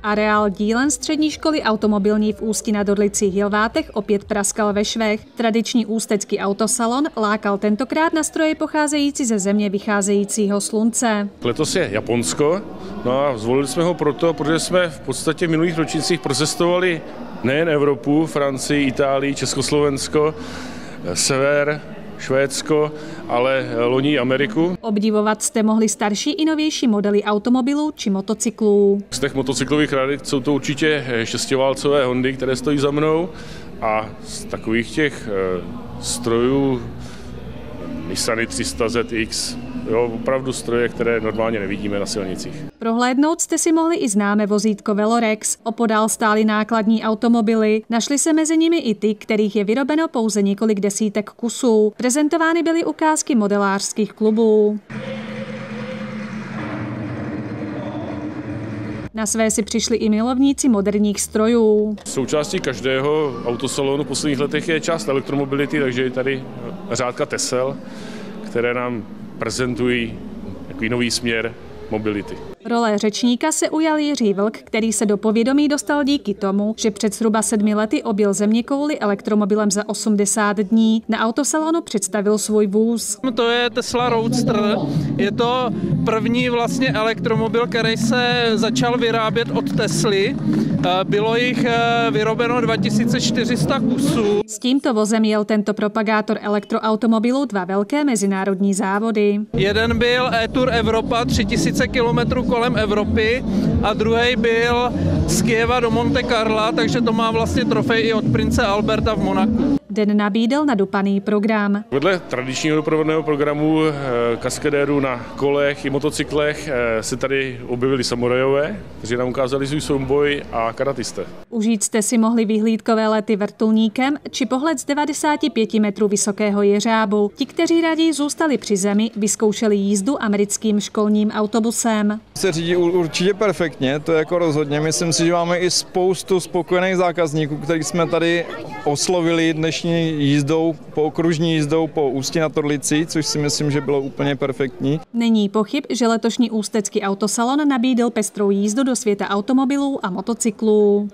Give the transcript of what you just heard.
Areál dílen střední školy automobilní v Ústí nad Orlicí-Hilvátech opět praskal ve švech. Tradiční ústecký autosalon lákal tentokrát na stroje pocházející ze země vycházejícího slunce. Letos je Japonsko, no a zvolili jsme ho proto, protože jsme v podstatě v minulých ročnících procestovali nejen Evropu, Francii, Itálii, Československo, sever, Švédsko, ale loni Ameriku. Obdivovat jste mohli starší i novější modely automobilů či motocyklů. Z těch motocyklových rarit jsou to určitě šestiválcové Hondy, které stojí za mnou, a z takových těch strojů Nissany 300 ZX, jo, opravdu stroje, které normálně nevidíme na silnicích. Prohlédnout jste si mohli i známé vozítko Velorex. Opodál stály nákladní automobily. Našly se mezi nimi i ty, kterých je vyrobeno pouze několik desítek kusů. Prezentovány byly ukázky modelářských klubů. Na své si přišli i milovníci moderních strojů. Součástí každého autosalonu v posledních letech je část elektromobility, takže je tady řádka Tesel, které nám prezentují takový nový směr mobility. Role řečníka se ujal Jiří Vlk, který se do povědomí dostal díky tomu, že před zhruba 7 lety objel zeměkouli elektromobilem za 80 dní. Na autosalonu představil svůj vůz. To je Tesla Roadster. Je to první vlastně elektromobil, který se začal vyrábět od Tesly. Bylo jich vyrobeno 2400 kusů. S tímto vozem jel tento propagátor elektroautomobilů 2 velké mezinárodní závody. Jeden byl E-Tour Evropa, 3000 km kolem Evropy, a druhý byl z Kyjeva do Monte Carla, takže to má vlastně trofej i od prince Alberta v Monaku. Den nabídl nadupaný program. Vedle tradičního doprovodného programu kaskadérů na kolech i motocyklech se tady objevili samurajové, kteří nám ukázali svůj souboj, a karatisté. Užít jste si mohli vyhlídkové lety vrtulníkem či pohled z 95 metrů vysokého jeřábu. Ti, kteří raději zůstali při zemi, vyzkoušeli jízdu americkým školním autobusem. Se řídí určitě perfektně, to je jako rozhodně. Myslím si, že máme i spoustu spokojených zákazníků, který jsme tady oslovili dnešní jízdou, okružní jízdou po Ústí nad Orlicí, což si myslím, že bylo úplně perfektní. Není pochyb, že letošní ústecký autosalon nabídl pestrou jízdu do světa automobilů a motocyklů.